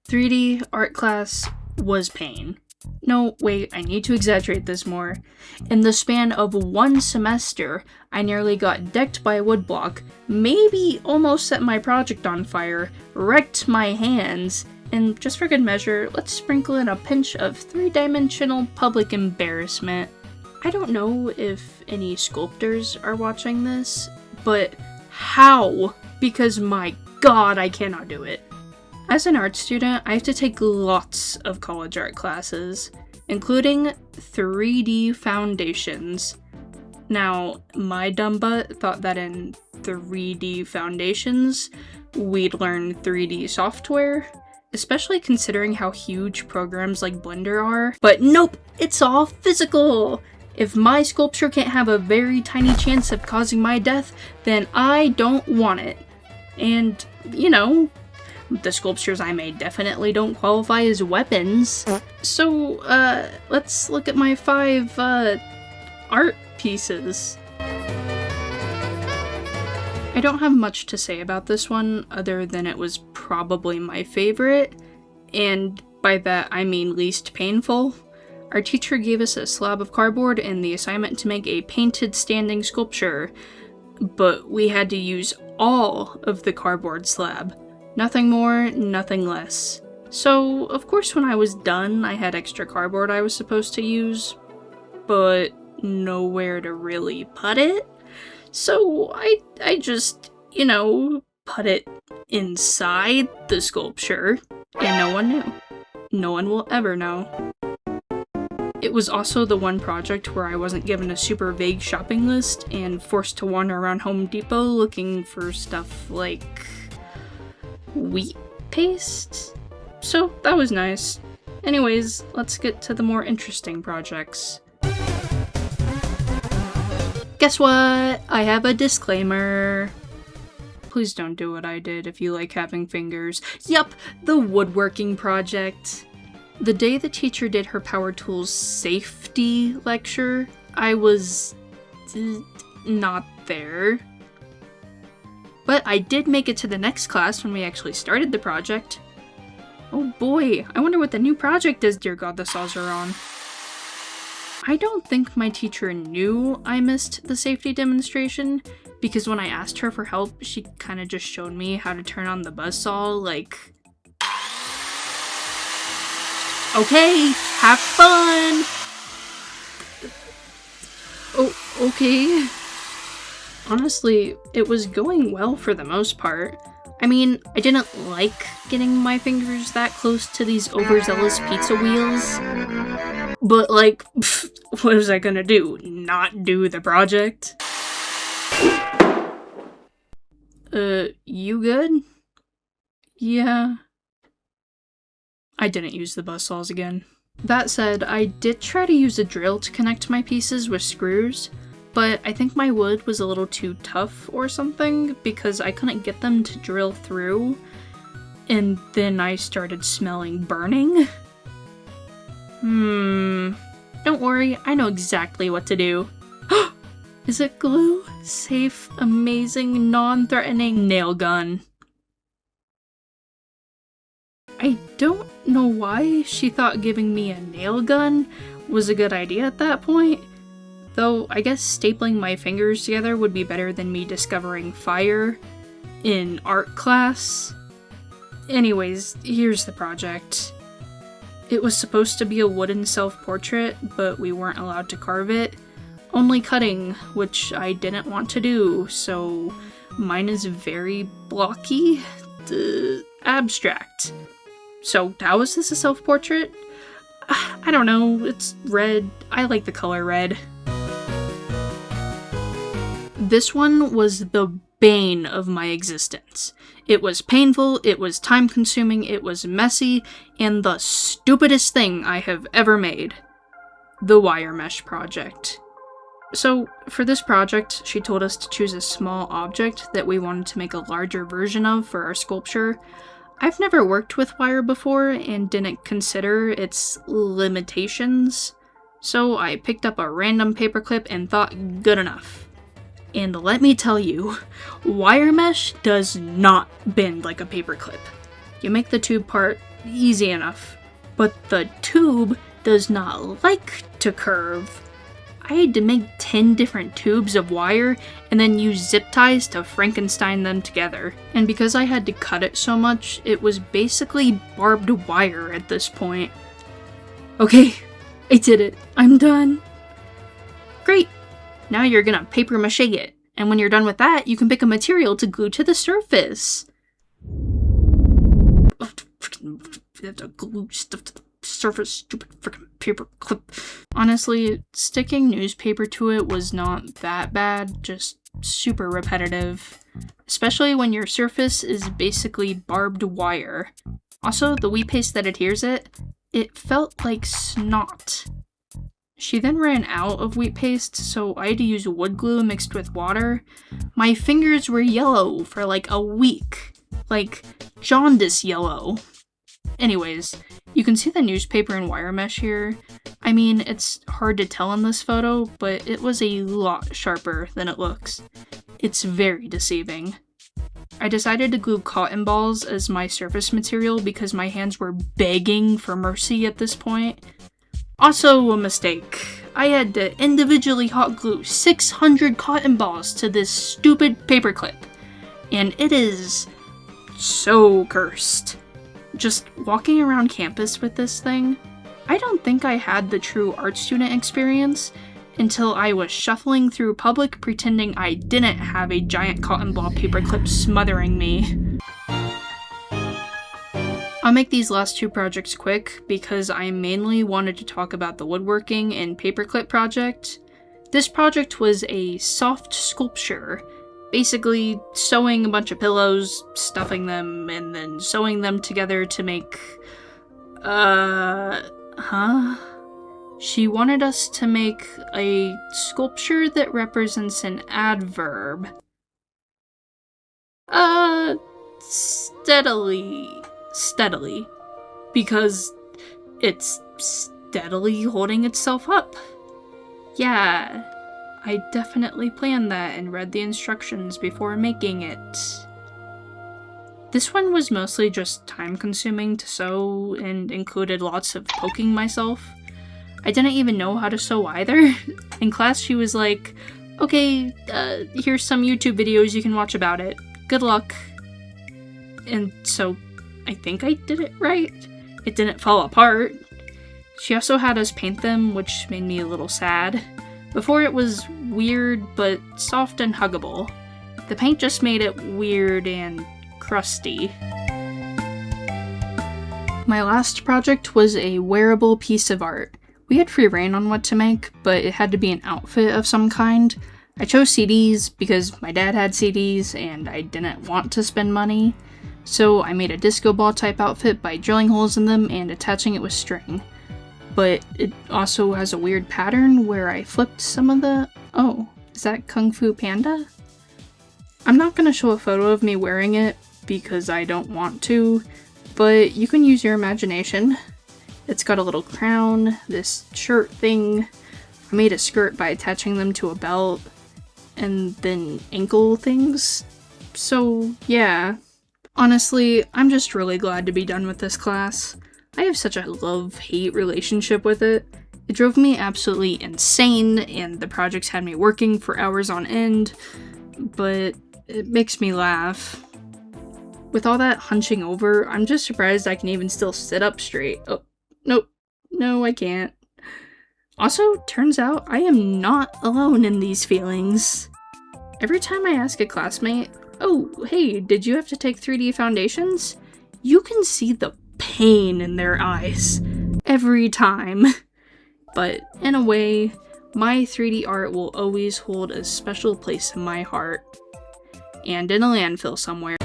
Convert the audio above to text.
3D art class was pain. No, wait, I need to exaggerate this more. In the span of one semester, I nearly got decked by a woodblock, maybe almost set my project on fire, wrecked my hands, and just for good measure, let's sprinkle in a pinch of three-dimensional public embarrassment. I don't know if any sculptors are watching this, but how? Because my god, I cannot do it. As an art student, I have to take lots of college art classes, including 3D foundations. Now, my dumb butt thought that in 3D foundations, we'd learn 3D software, especially considering how huge programs like Blender are. But nope, it's all physical! If my sculpture can't have a very tiny chance of causing my death, then I don't want it. And, you know, the sculptures I made definitely don't qualify as weapons. So, let's look at my 5, art pieces. I don't have much to say about this one, other than it was probably my favorite, and by that I mean least painful. Our teacher gave us a slab of cardboard and the assignment to make a painted standing sculpture, but we had to use all of the cardboard slab. Nothing more, nothing less. So, of course, when I was done, I had extra cardboard I was supposed to use, but nowhere to really put it. So, I just, you know, put it inside the sculpture, and no one knew. No one will ever know. It was also the one project where I wasn't given a super vague shopping list and forced to wander around Home Depot looking for stuff like wheat paste? So that was nice. Anyways, let's get to the more interesting projects. Guess what? I have a disclaimer. Please don't do what I did if you like having fingers. Yup, the woodworking project. The day the teacher did her power tools safety lecture, I was not there. But I did make it to the next class when we actually started the project. Oh boy, I wonder what the new project is, dear god, the saws are on. I don't think my teacher knew I missed the safety demonstration, because when I asked her for help, she kinda just showed me how to turn on the buzzsaw, like, okay, have fun! Oh, okay. Honestly, it was going well for the most part. I mean, I didn't like getting my fingers that close to these overzealous pizza wheels. But like, what was I gonna do? Not do the project? You good? Yeah. I didn't use the buzzsaws again. That said, I did try to use a drill to connect my pieces with screws, but I think my wood was a little too tough or something because I couldn't get them to drill through, and then I started smelling burning. Don't worry, I know exactly what to do. Is it glue? Safe, amazing, non-threatening nail gun. I don't know why she thought giving me a nail gun was a good idea at that point, though I guess stapling my fingers together would be better than me discovering fire in art class. Anyways, here's the project. It was supposed to be a wooden self-portrait, but we weren't allowed to carve it. Only cutting, which I didn't want to do, so mine is very blocky, abstract. So how is this a self-portrait? I don't know, it's red. I like the color red. This one was the bane of my existence. It was painful, it was time-consuming, it was messy, and the stupidest thing I have ever made. The wire mesh project. So, for this project, she told us to choose a small object that we wanted to make a larger version of for our sculpture. I've never worked with wire before and didn't consider its limitations, so I picked up a random paperclip and thought, good enough. And let me tell you, wire mesh does not bend like a paperclip. You make the tube part, easy enough. But the tube does not like to curve. I had to make 10 different tubes of wire and then use zip ties to Frankenstein them together. And because I had to cut it so much, it was basically barbed wire at this point. Okay, I did it. I'm done. Great. Now you're gonna paper mache it. And when you're done with that, you can pick a material to glue to the surface. Oh, freaking, you have to glue stuff to the surface, stupid freaking paper clip. Honestly, sticking newspaper to it was not that bad, just super repetitive. Especially when your surface is basically barbed wire. Also, the wheat paste that adheres it felt like snot. She then ran out of wheat paste, so I had to use wood glue mixed with water. My fingers were yellow for like a week. Like, jaundice yellow. Anyways, you can see the newspaper and wire mesh here. I mean, it's hard to tell in this photo, but it was a lot sharper than it looks. It's very deceiving. I decided to glue cotton balls as my surface material because my hands were begging for mercy at this point. Also a mistake. I had to individually hot glue 600 cotton balls to this stupid paperclip, and it is so cursed. Just walking around campus with this thing, I don't think I had the true art student experience until I was shuffling through public pretending I didn't have a giant cotton ball paperclip smothering me. I'll make these last two projects quick because I mainly wanted to talk about the woodworking and paperclip project. This project was a soft sculpture, basically sewing a bunch of pillows, stuffing them, and then sewing them together to make... She wanted us to make a sculpture that represents an adverb. Steadily. Because it's steadily holding itself up. Yeah, I definitely planned that and read the instructions before making it. This one was mostly just time-consuming to sew and included lots of poking myself. I didn't even know how to sew either. In class she was like, okay, here's some YouTube videos you can watch about it. Good luck. And so I think I did it right. It didn't fall apart. She also had us paint them, which made me a little sad. Before it was weird, but soft and huggable. The paint just made it weird and crusty. My last project was a wearable piece of art. We had free reign on what to make, but it had to be an outfit of some kind. I chose CDs because my dad had CDs and I didn't want to spend money. So I made a disco ball type outfit by drilling holes in them and attaching it with string. But it also has a weird pattern where I flipped some of the... Oh, is that Kung Fu Panda? I'm not gonna show a photo of me wearing it because I don't want to, but you can use your imagination. It's got a little crown, this shirt thing. I made a skirt by attaching them to a belt, and then ankle things. So, yeah. Honestly, I'm just really glad to be done with this class. I have such a love-hate relationship with it. It drove me absolutely insane, and the projects had me working for hours on end, but it makes me laugh. With all that hunching over, I'm just surprised I can even still sit up straight. Oh, nope. No, I can't. Also, turns out I am not alone in these feelings. Every time I ask a classmate, oh, hey, did you have to take 3D foundations? You can see the pain in their eyes. Every time. But in a way, my 3D art will always hold a special place in my heart. And in a landfill somewhere.